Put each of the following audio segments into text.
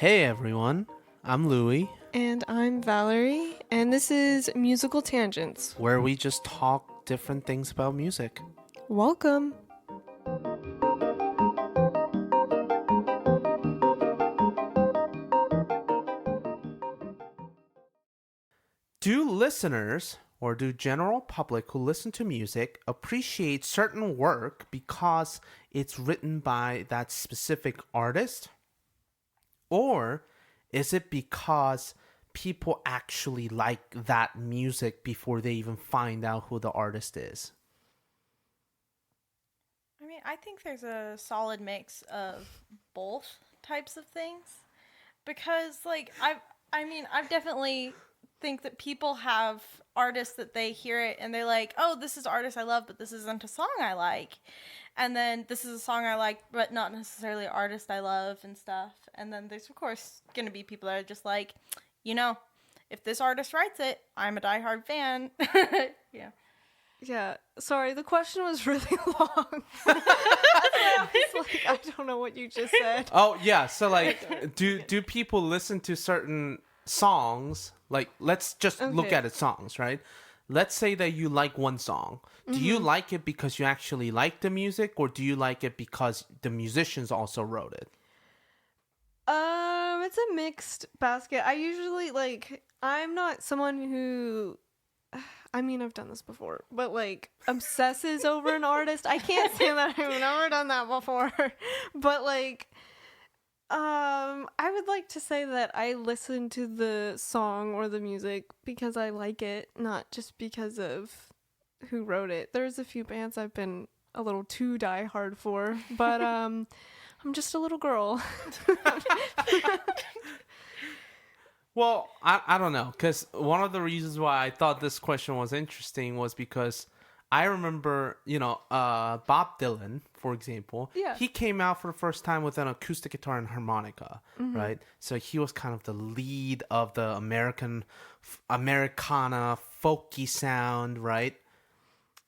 Hey everyone, I'm Loui, And I'm Valerie, and this is Musical Tangents. where we just talk different things about music. Welcome. Do listeners, or do general public who listen to music, appreciate certain work because it's written by that specific artist? Or is it because people actually like that music before they even find out who the artist is? I mean, I think there's a solid mix of both types of things because, I've definitely think that people have artists that they hear it and they're like, oh, this is artist I love, but this isn't a song I like. And then this is a song I like, but not necessarily an artist I love and stuff. And then there's, of course, going to be people that are just like, if this artist writes it, I'm a diehard fan. Yeah. Yeah, sorry, the question was really long. I was like, I don't know what you just said. Oh, yeah. So, do people listen to certain songs? Like, let's just look at it songs, right? Let's say that you like one song. Do you like it because you actually like the music, or do you like it because the musicians also wrote it? It's a mixed basket. I usually, I'm not someone who... I've done this before, but obsesses over an artist. I can't say that I've never done that before, but I would like to say that I listen to the song or the music because I like it, not just because of who wrote it. There's a few bands I've been a little too diehard for, but I'm just a little girl. Well, I don't know, because one of the reasons why I thought this question was interesting was because I remember, Bob Dylan, for example, he came out for the first time with an acoustic guitar and harmonica, right? So he was kind of the lead of the Americana folky sound, right?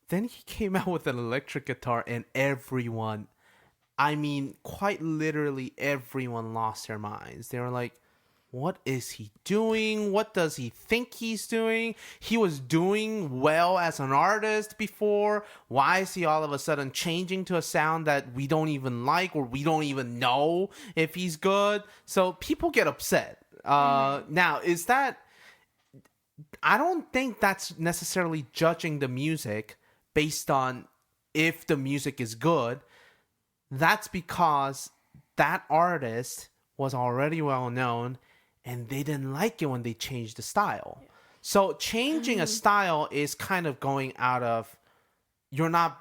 Then he came out with an electric guitar and everyone, quite literally everyone lost their minds. They were like, what is he doing? What does he think he's doing? He was doing well as an artist before. Why is he all of a sudden changing to a sound that we don't even like, or we don't even know if he's good? So people get upset. Now, is that... I don't think that's necessarily judging the music based on if the music is good. That's because that artist was already well known and they didn't like it when they changed the style. Yeah. So changing a style is kind of going out of, you're not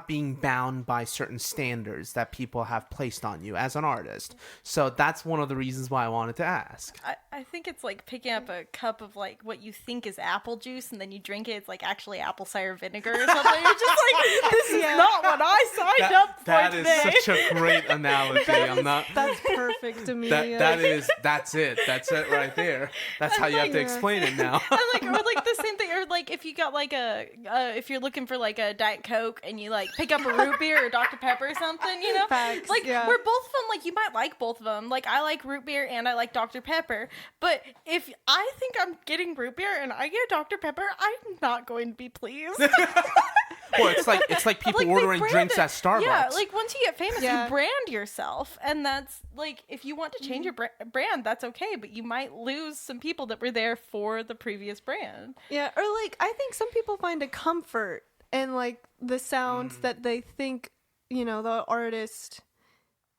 being bound by certain standards that people have placed on you as an artist. So that's one of the reasons why I wanted to ask. I think it's like picking up a cup of what you think is apple juice and then you drink it. It's actually apple cider vinegar or something. You're just like, this is not what I signed up for that today. That is such a great analogy. That's perfect to me. That's it. That's it right there. That's how you have to explain it now. And or the same thing, or if you got if you're looking for a Diet Coke and you pick up a root beer or Dr. Pepper or something, Facts, where both of them, you might like both of them. I like root beer and I like Dr. Pepper, but if I think I'm getting root beer and I get Dr. Pepper, I'm not going to be pleased. Well, it's like people ordering drinks at Starbucks. Yeah, once you get famous, you brand yourself, and that's if you want to change your brand, that's okay, but you might lose some people that were there for the previous brand. Yeah, or I think some people find a comfort in the sounds that they think the artist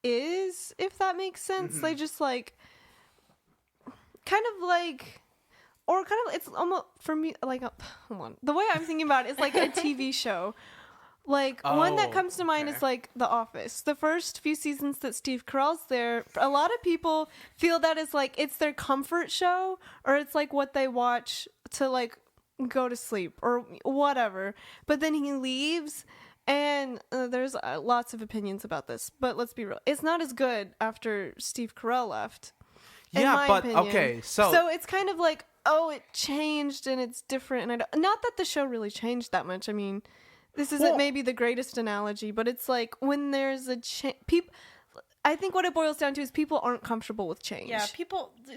is, if that makes sense. They just it's almost for me hold on, the way I'm thinking about it is a TV show. One that comes to mind is The Office. The first few seasons that Steve Carell's there, a lot of people feel that is it's their comfort show, or it's what they watch to go to sleep or whatever. But then he leaves, and there's lots of opinions about this, but let's be real, it's not as good after Steve Carell left. Yeah, but opinion. Okay, so it's kind of it changed and it's different, and not that the show really changed that much. This isn't maybe the greatest analogy, but it's when there's a I think what it boils down to is people aren't comfortable with change. Yeah,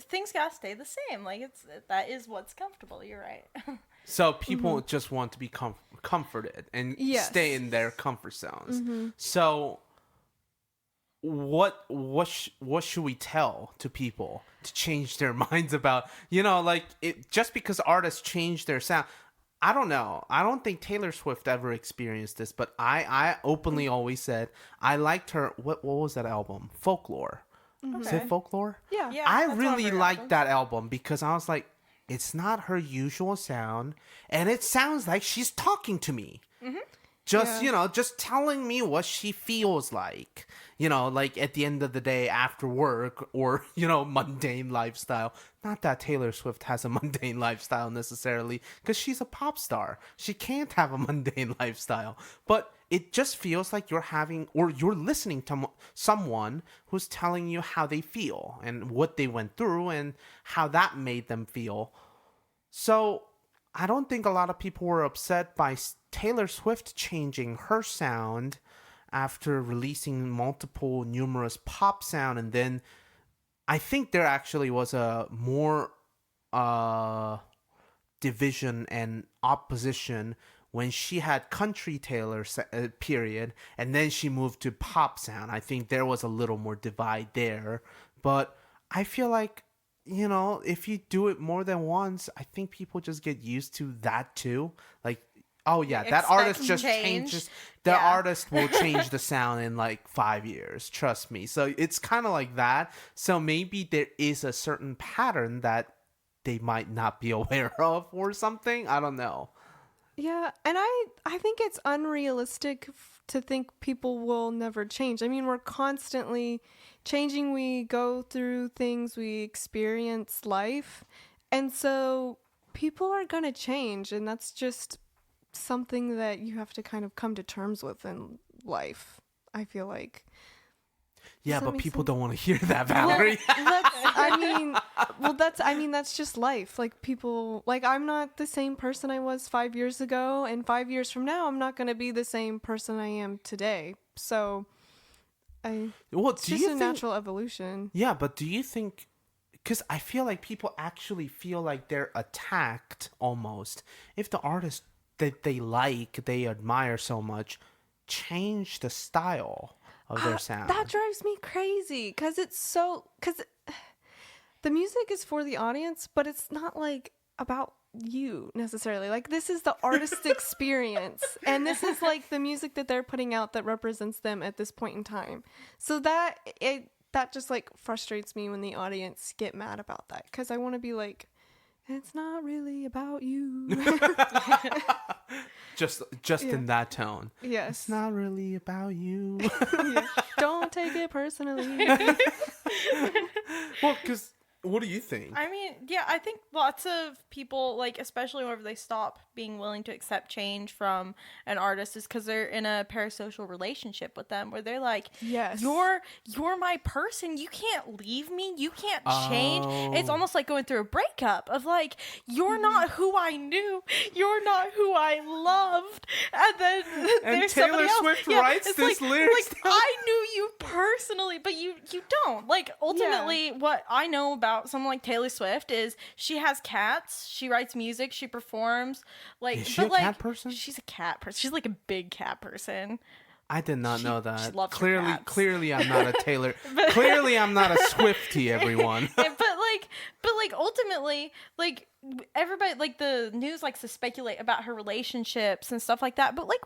things gotta stay the same. Like that is what's comfortable. You're right. So people just want to be comforted and stay in their comfort zones. So what should we tell to people to change their minds about, like just because artists change their sound? I don't know. I don't think Taylor Swift ever experienced this, but I openly always said I liked her. What was that album? Folklore. Is it Folklore? Yeah. I really liked that album because I was like, it's not her usual sound, and it sounds like she's talking to me. Just, just telling me what she feels like, like at the end of the day after work or, mundane lifestyle. Not that Taylor Swift has a mundane lifestyle necessarily, because she's a pop star. She can't have a mundane lifestyle. But it just feels like you're listening to someone who's telling you how they feel and what they went through and how that made them feel. So I don't think a lot of people were upset by Taylor Swift changing her sound after releasing numerous pop sound. And then I think there actually was a more division and opposition when she had country Taylor period, and then she moved to pop sound. I think there was a little more divide there. But I feel like, if you do it more than once, I think people just get used to that too. Like, oh yeah, that artist just changes. The artist will change the sound in like 5 years. Trust me. So it's kind of like that. So maybe there is a certain pattern that they might not be aware of or something. I don't know. Yeah, and I think it's unrealistic to think people will never change. I mean, we're constantly changing. We go through things, we experience life. And so people are going to change, and that's just something that you have to kind of come to terms with in life, I feel like. Yeah, but people don't want to hear that, Valerie. That's just life. Like, people, like, I'm not the same person I was 5 years ago, and 5 years from now, I'm not going to be the same person I am today. So, it's just a natural evolution. Yeah, but do you think, because I feel like people actually feel like they're attacked almost if the artist that they admire so much, change the style of their sound. That drives me crazy because the music is for the audience, but it's not like about you necessarily. Like, this is the artist's experience, and this is like the music that they're putting out that represents them at this point in time. So that just like frustrates me when the audience get mad about that, because I want to be like, it's not really about you. just in that tone. Yes. It's not really about you. Yeah. Don't take it personally. Well, because what do you think? I mean, yeah, I think lots of people, like, especially whenever they stop being willing to accept change from an artist, is because they're in a parasocial relationship with them, where they're like, yes, you're my person. You can't leave me. You can't change. It's almost like going through a breakup of like, you're not who I knew. You're not who I loved. And then there's Taylor somebody Swift writes this lyrics. Like, I knew you personally, but you don't. Like, ultimately, what I know about someone like Taylor Swift is she has cats, she writes music, she performs. Like, is she a cat person? She's a cat person. She's like a big cat person. I did not know that. She loves her cats. Clearly, I'm not a Taylor. Clearly, I'm not a Swiftie, everyone. But ultimately, like, everybody, like, the news likes to speculate about her relationships and stuff like that. But like,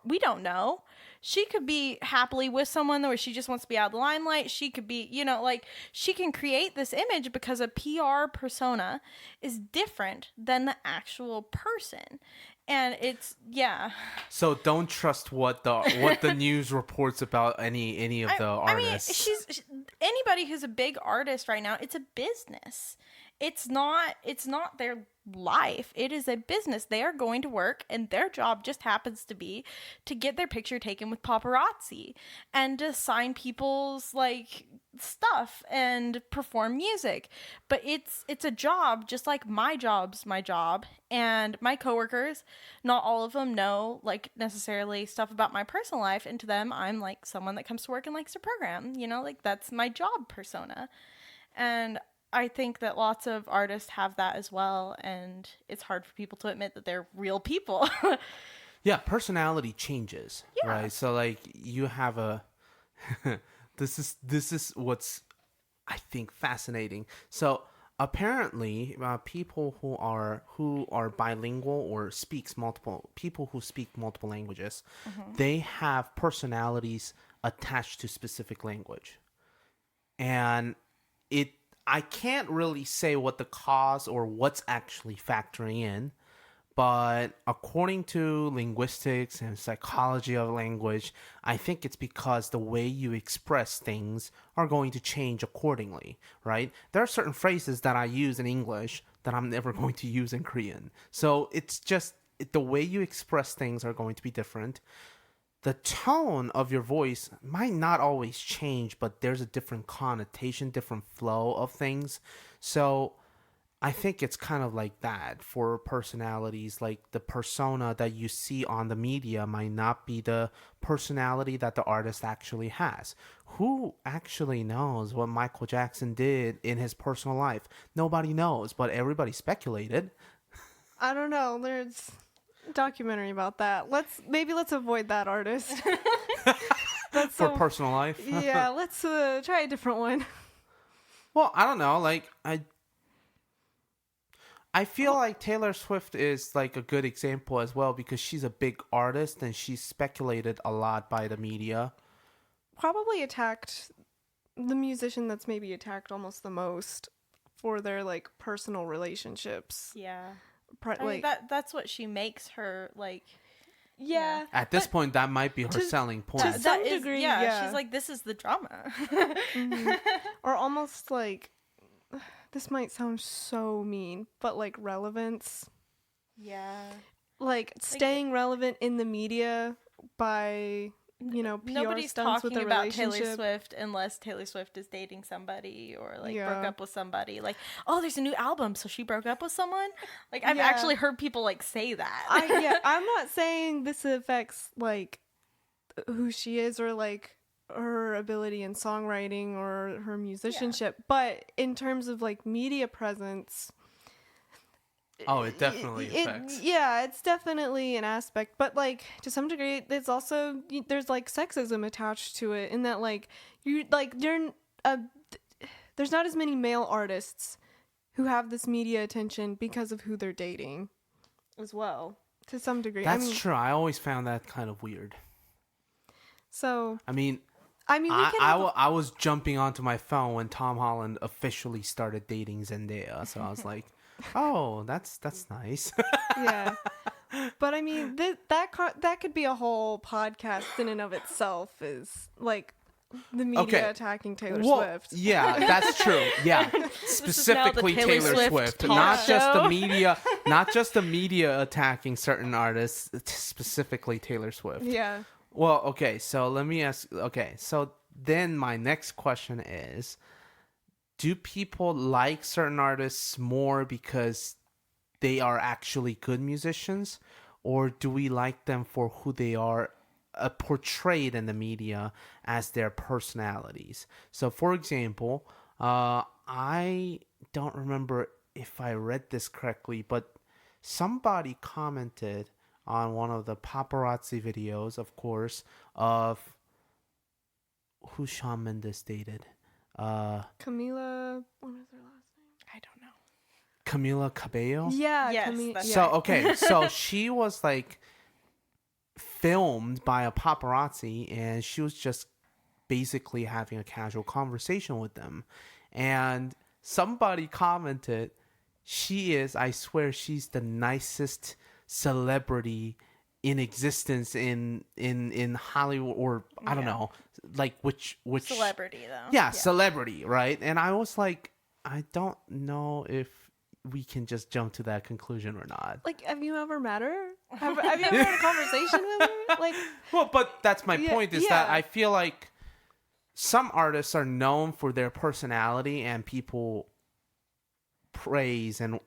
we don't know. She could be happily with someone where she just wants to be out of the limelight. She could be, like, she can create this image because a PR persona is different than the actual person. And it's, yeah. So don't trust what the news reports about any of the artists. I mean, anybody who's a big artist right now, it's a business. it's not their life. It is a business. They are going to work, and their job just happens to be to get their picture taken with paparazzi and to sign people's like stuff and perform music. But it's a job, just like my job's my job. And my coworkers, not all of them know like necessarily stuff about my personal life, and to them I'm like someone that comes to work and likes to program, you know, like that's my job persona. And I think that lots of artists have that as well, and it's hard for people to admit that they're real people. Yeah, personality changes, Yeah. right? So like you have a this is what's I think fascinating. So apparently, people who are bilingual or people who speak multiple languages, they have personalities attached to specific language, and I can't really say what the cause or what's actually factoring in, but according to linguistics and psychology of language, I think it's because the way you express things are going to change accordingly, right? There are certain phrases that I use in English that I'm never going to use in Korean. So it's just the way you express things are going to be different. The tone of your voice might not always change, but there's a different connotation, different flow of things. So I think it's kind of like that for personalities. Like the persona that you see on the media might not be the personality that the artist actually has. Who actually knows what Michael Jackson did in his personal life? Nobody knows, but everybody speculated. I don't know. There's documentary about that. Let's avoid that artist. That's For personal life. Yeah, let's try a different one. Well, I don't know. Like I feel like Taylor Swift is like a good example as well because she's a big artist and she's speculated a lot by the media. Probably attacked the musician that's maybe attacked almost the most for their like personal relationships. Yeah. I mean, that's what she makes her like. Yeah. At this point, that might be her selling point. to some degree, yeah. She's like, this is the drama. Or almost like, this might sound so mean, but like relevance. Yeah. Like staying relevant in the media by, you know, PR nobody's stunts talking with a about relationship. Taylor Swift unless Taylor Swift is dating somebody or like Yeah. broke up with somebody. Like, oh, there's a new album, so she broke up with someone. Like, I've Yeah. actually heard people like say that. I'm not saying this affects like who she is or like her ability in songwriting or her musicianship, but in terms of like media presence, Oh, it definitely affects. Yeah, it's definitely an aspect, but like to some degree, it's also there's like sexism attached to it in that like there's not as many male artists who have this media attention because of who they're dating, as well to some degree. That's true. I always found that kind of weird. So I mean, I was jumping onto my phone when Tom Holland officially started dating Zendaya, so I was like, "Oh, that's nice." yeah, but I mean that could be a whole podcast in and of itself. Is like the media attacking Taylor Swift. Yeah, that's true. Yeah, specifically Taylor Swift, not just the media attacking certain artists, specifically Taylor Swift. Yeah. Well, okay, so let me ask. Okay, so then my next question is, do people like certain artists more because they are actually good musicians, or do we like them for who they are portrayed in the media as their personalities? So, for example, I don't remember if I read this correctly, but somebody commented on one of the paparazzi videos, of course, of who Shawn Mendes dated. Camila, what was her last name? I don't know. Camila Cabello? Yeah. Yes, So, okay, so she was like filmed by a paparazzi and she was just basically having a casual conversation with them. And somebody commented, I swear she's the nicest celebrity in existence in Hollywood, or I don't know, like which celebrity though. Yeah, celebrity, right? And I was like, I don't know if we can just jump to that conclusion or not. Like, have you ever met her? Have you ever had a conversation with her? Like, Well, but that's my point is that yeah. I feel like some artists are known for their personality and people praise and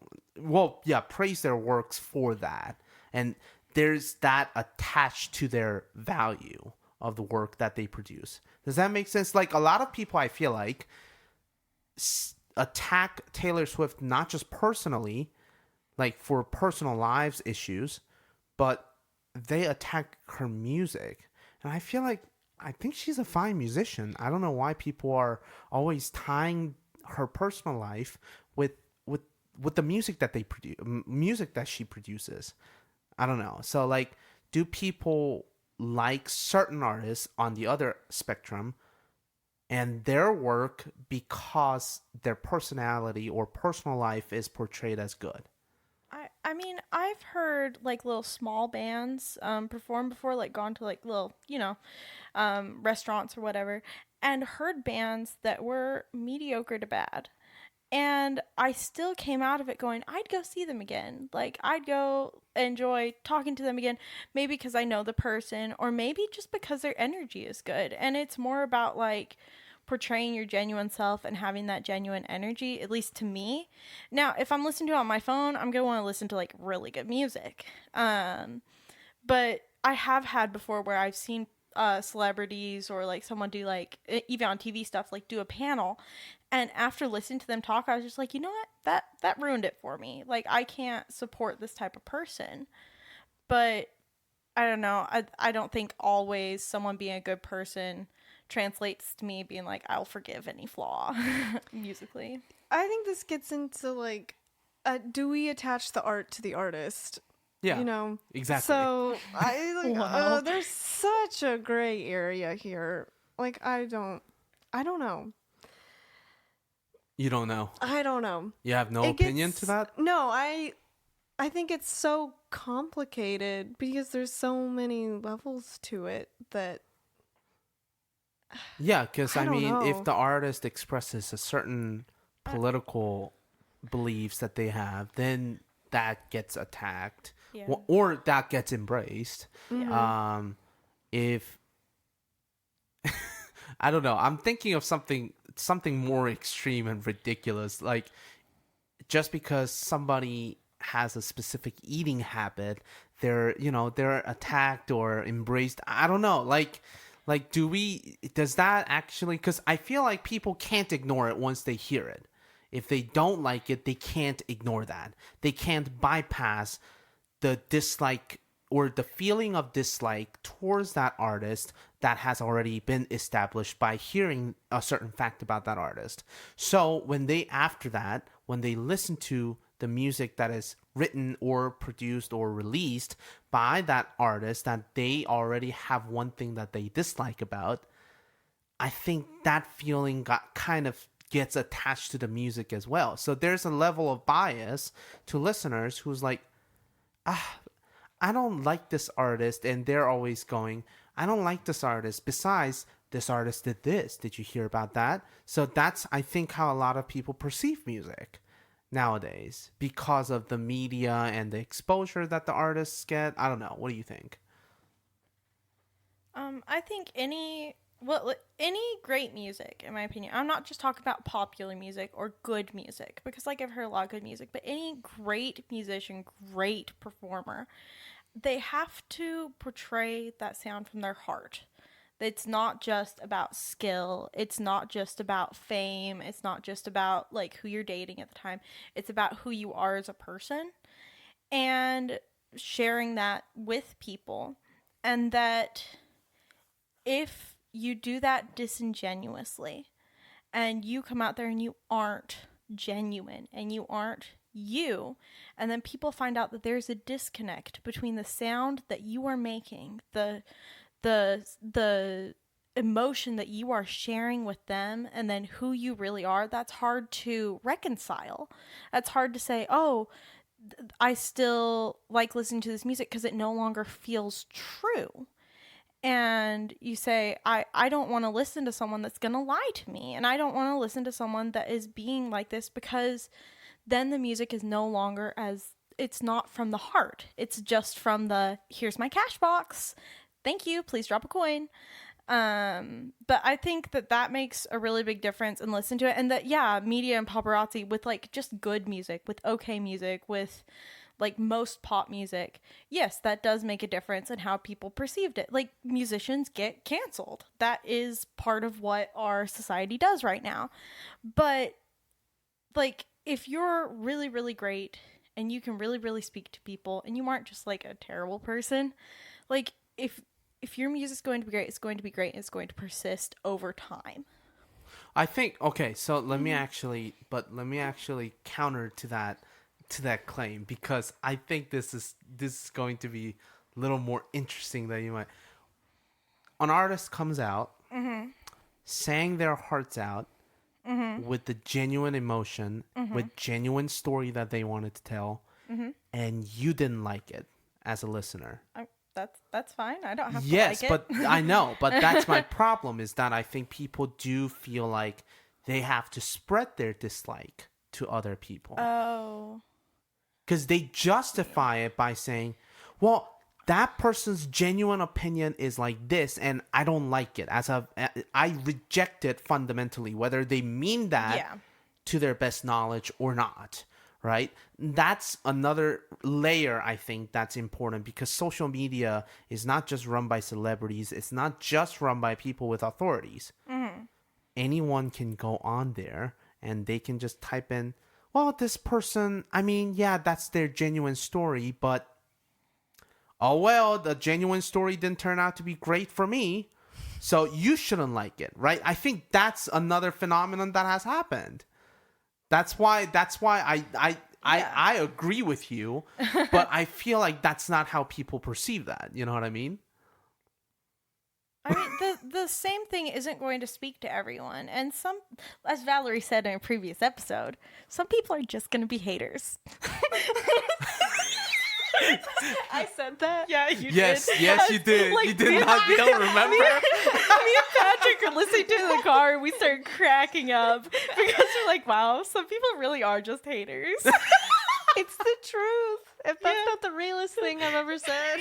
praise their works for that. And there's that attached to their value of the work that they produce. Does that make sense? Like a lot of people I feel like attack Taylor Swift not just personally, like for personal lives issues, but they attack her music. And I feel like I think she's a fine musician. I don't know why people are always tying her personal life with the music that they produce, music that she produces. I don't know. So like, do people like certain artists on the other spectrum and their work because their personality or personal life is portrayed as good? I mean, I've heard like little small bands perform before, like gone to like little, restaurants or whatever, and heard bands that were mediocre to bad. And I still came out of it going, I'd go see them again. Like, I'd go enjoy talking to them again, maybe because I know the person, or maybe just because their energy is good. And it's more about like portraying your genuine self and having that genuine energy, at least to me. Now, if I'm listening to it on my phone, I'm going to want to listen to like really good music. But I have had before where I've seen celebrities or like someone do like, even on TV stuff, like do a panel. And after listening to them talk, I was just like, you know what? That ruined it for me. Like, I can't support this type of person. But I don't know. I don't think always someone being a good person translates to me being like, I'll forgive any flaw musically. I think this gets into like, do we attach the art to the artist? Yeah, You know? exactly. So Wow. there's such a gray area here. Like, I don't know. You don't know. I don't know. You have no opinion to that? No, I think it's so complicated because there's so many levels to it that Yeah, because I I don't mean, know. if the artist expresses a certain political beliefs that they have, then that gets attacked, Yeah. or that gets embraced. If I don't know, I'm thinking of something more extreme and ridiculous, like just because somebody has a specific eating habit, they're attacked or embraced. I don't know, like does that actually, because I feel like people can't ignore it once they hear it. If they don't like it, they can't ignore that. They can't bypass the dislike or the feeling of dislike towards that artist that has already been established by hearing a certain fact about that artist. So when they listen to the music that is written or produced or released by that artist that they already have one thing that they dislike about, I think that feeling gets attached to the music as well. So there's a level of bias to listeners who's like, I don't like this artist, and they're always going, I don't like this artist. Besides, this artist did this. Did you hear about that? So that's, I think, how a lot of people perceive music nowadays because of the media and the exposure that the artists get. I don't know. What do you think? I think any great music, in my opinion, I'm not just talking about popular music or good music, because like I've heard a lot of good music, but any great musician, great performer, they have to portray that sound from their heart. It's not just about skill. It's not just about fame. It's not just about like who you're dating at the time. It's about who you are as a person and sharing that with people. And that if you do that disingenuously and you come out there and you aren't genuine and you aren't you, and then people find out that there's a disconnect between the sound that you are making, the emotion that you are sharing with them, and then who you really are, that's hard to reconcile. That's hard to say, oh, I still like listening to this music because it no longer feels true. and you say, I don't want to listen to someone that's going to lie to me, and I don't want to listen to someone that is being like this, because then the music is no longer it's not from the heart. It's just from the, here's my cash box. Thank you. Please drop a coin. But I think that makes a really big difference, and listen to it. And that, yeah, media and paparazzi with like just good music, with okay music, with like most pop music. Yes, that does make a difference in how people perceived it. Like, musicians get canceled. That is part of what our society does right now. But like, if you're really, really great and you can really, really speak to people, and you aren't just like a terrible person, like, if your music's going to be great, it's going to be great, and it's going to persist over time. I think, okay, so let me actually counter to that claim, because I think this is going to be a little more interesting than you might. An artist comes out, sang their hearts out, with the genuine emotion, with genuine story that they wanted to tell, and you didn't like it as a listener. That's fine. I don't have to yes, like it. but I know. But that's my problem, is that I think people do feel like they have to spread their dislike to other people. Oh. Because they justify it by saying, well, that person's genuine opinion is like this, and I don't like it. I reject it fundamentally, whether they mean that to their best knowledge or not, right? That's another layer, I think, that's important, because social media is not just run by celebrities. It's not just run by people with authorities. Anyone can go on there, and they can just type in, well, this person, I mean, yeah, that's their genuine story, but oh, well, the genuine story didn't turn out to be great for me, so you shouldn't like it, right? I think that's another phenomenon that has happened. That's why I agree with you, but I feel like that's not how people perceive that. You know what I mean? I mean, the same thing isn't going to speak to everyone. And some, as Valerie said in a previous episode, some people are just going to be haters. I said that? Yeah, you did. Yes, you did. Like, you did not. You don't remember? Me and Patrick were listening to the car, and we started cracking up because we're like, wow, some people really are just haters. It's the truth. If that's not the realest thing I've ever said.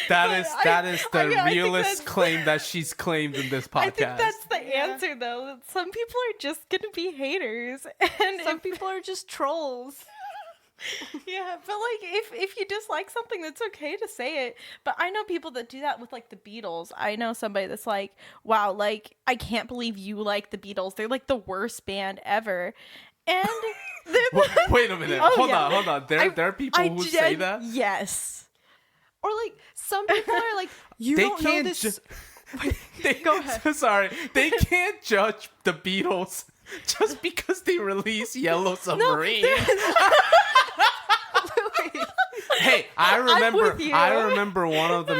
that is the realest claim that she's claimed in this podcast. I think that's the answer, though. Some people are just going to be haters. And some people are just trolls. Yeah, but like, if you dislike something, that's okay to say it. But I know people that do that with like the Beatles. I know somebody that's like, wow, like, I can't believe you like the Beatles. They're like the worst band ever. And wait a minute. Hold on. There are people who say that? Yes. Or like, some people are like, you they don't can't know this. Go ahead. Sorry. They can't judge the Beatles just because they release Yellow Submarine. Hey, I remember one of the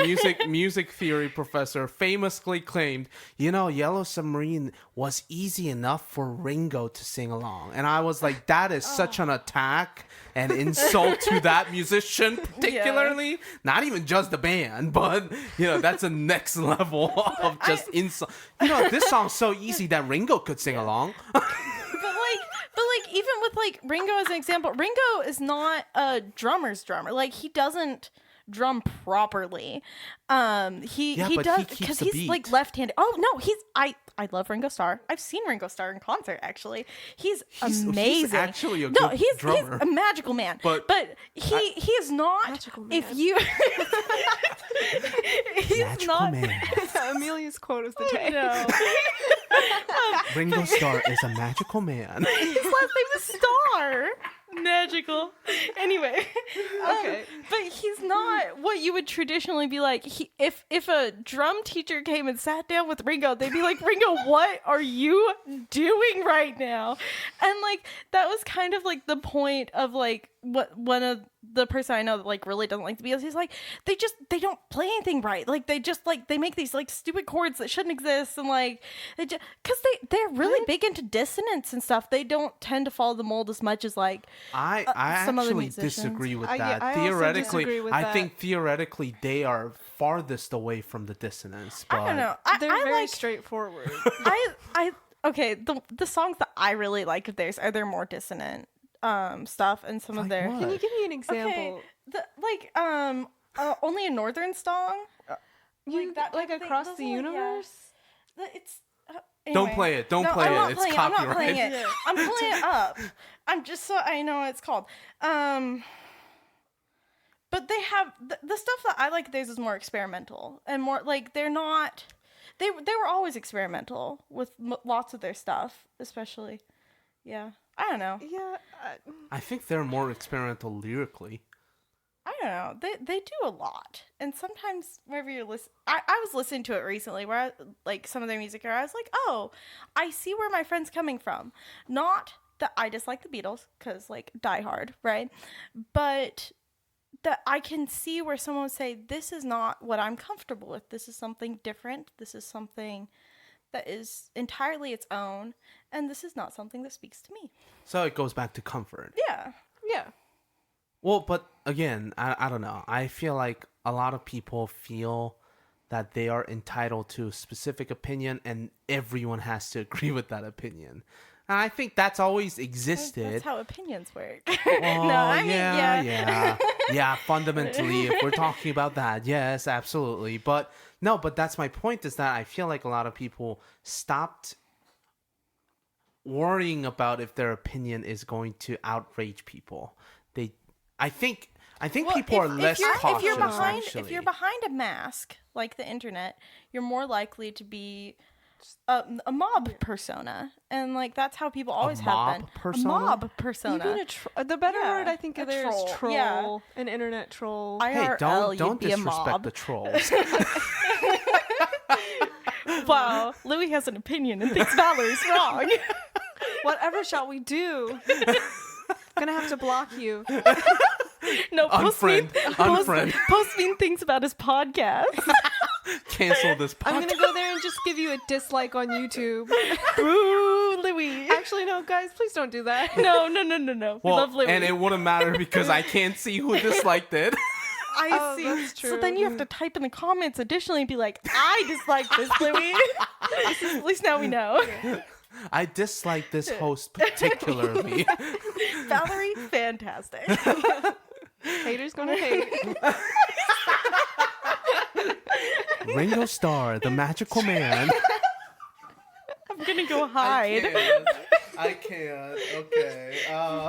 music theory professor famously claimed, Yellow Submarine was easy enough for Ringo to sing along. And I was like, that is such an attack and insult to that musician particularly. Yeah. Not even just the band, but that's a next level of just insult. This song's so easy that Ringo could sing along. But even with like Ringo as an example, Ringo is not a drummer's drummer. Like, he doesn't drum properly. He does, because he's like left-handed. Oh no, I love Ringo Starr. I've seen Ringo Starr in concert, actually. He's amazing. He's actually a good drummer. He's a magical man. But he is not. Magical man. If you he's magical not man. Amelia's quote of the day. No. Ringo Starr is a magical man. His last name is Starr. Magical. Anyway. Okay. But he's not what you would traditionally be like. If a drum teacher came and sat down with Ringo, they'd be like, Ringo, what are you doing right now? And like, that was kind of like the point of like what one of the person I know that like really doesn't like the Beatles, he's like, they don't play anything right. Like they just like they make these like stupid chords that shouldn't exist, and like they just because they're really big into dissonance and stuff. They don't tend to follow the mold as much as like I some other actually musicians. disagree with I that. also Theoretically, disagree with I that. think theoretically they are farthest away from the dissonance. But I don't know. They're I very like straightforward. I okay. The songs that I really like of theirs are their more dissonant stuff, and some of Like their what? Can you give me an example? okay, only a northern song. You that like type of thing. across Those the are, yeah. universe? It's Don't anyway. play it. Don't No, play I'm it. not It's playing it. I'm not copyright. playing it. I'm pulling it up. I'm just so I know what it's called. But they have the stuff that I like. Theirs is more experimental and more like they're not. They were always experimental with lots of their stuff, especially. Yeah, I don't know. Yeah. I think they're more experimental lyrically. I don't know. They do a lot, and sometimes wherever you're listening, I was listening to it recently, where I, like some of their music, where I was like, oh, I see where my friend's coming from. Not that I dislike the Beatles, because like Die Hard, right? But that I can see where someone would say, this is not what I'm comfortable with. This is something different. This is something that is entirely its own, and this is not something that speaks to me. So it goes back to comfort. Yeah. Yeah. Well, but again, I don't know. I feel like a lot of people feel that they are entitled to a specific opinion and everyone has to agree with that opinion. And I think that's always existed. That's how opinions work. Oh, No, I mean, yeah. Fundamentally, if we're talking about that, yes, absolutely. But no, but that's my point, is that I feel like a lot of people stopped worrying about if their opinion is going to outrage people. I think Well, people are less cautious. If you're behind a mask like the internet, you're more likely to be a mob persona, and like that's how people always have been. Persona? A mob persona. Even the better Yeah, word I think a of there is troll. troll. Yeah. An internet troll. Hey, IRL, don't you'd be a disrespect mob. the trolls. Wow, Louis has an opinion and thinks Valerie's wrong. Whatever shall we do? Gonna have to block you. No, Unfriend. post mean things about his podcast. Cancel this I'm podcast. gonna go there and just give you a dislike on YouTube. Boo, Louis. Actually, no, guys, please don't do that. No. We love Louis. And it wouldn't matter because I can't see who disliked it. I see. That's So true. then you have to type in the comments additionally and be like, I dislike this, Louis. At least now we know. I dislike this host particularly. Valerie, fantastic. Haters gonna hate. Ringo Starr, the magical man. I'm gonna go hide. I can't. Okay.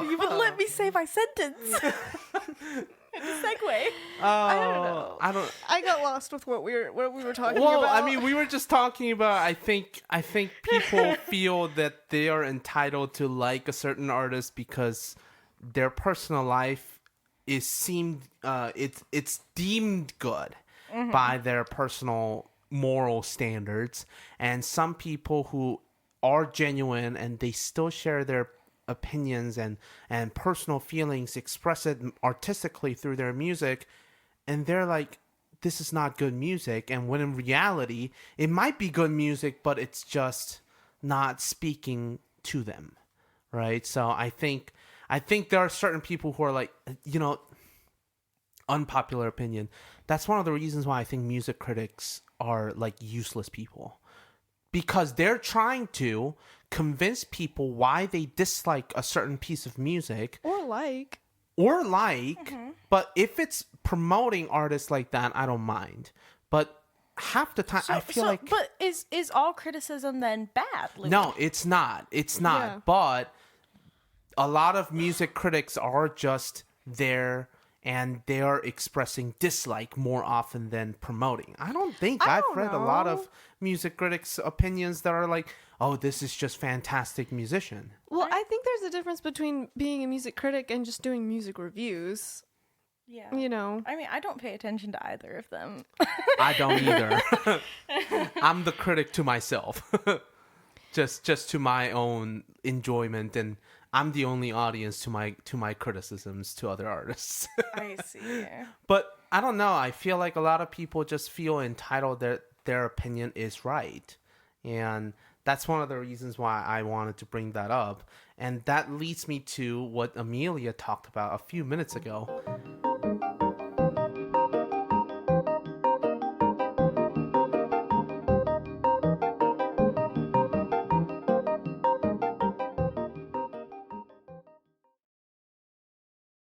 You wouldn't let me say my sentence. Segue. I don't. I got lost with what we were talking Well, about. I mean, we were just talking about. I think people feel that they are entitled to like a certain artist because their personal life it's deemed good by their personal moral standards, and some people who are genuine and they still share their opinions and personal feelings, express it artistically through their music, and they're like, this is not good music, and when in reality it might be good music, but it's just not speaking to them, right? So I think there are certain people who are like, unpopular opinion, that's one of the reasons why I think music critics are like useless people, because they're trying to convince people why they dislike a certain piece of music or like. But if it's promoting artists like that, I don't mind. But half the time I feel like, but is all criticism then bad, Louis? no, it's not. Yeah. But a lot of music critics are just there and they are expressing dislike more often than promoting. I don't think I've read a lot of music critics' opinions that are like, oh, this is just fantastic musician. Well, I think there's a difference between being a music critic and just doing music reviews. Yeah. You know. I mean, I don't pay attention to either of them. I don't either. I'm the critic to myself. just to my own enjoyment, and I'm the only audience to my criticisms to other artists. I see. But I don't know. I feel like a lot of people just feel entitled that their opinion is right. And that's one of the reasons why I wanted to bring that up. And that leads me to what Amelia talked about a few minutes ago.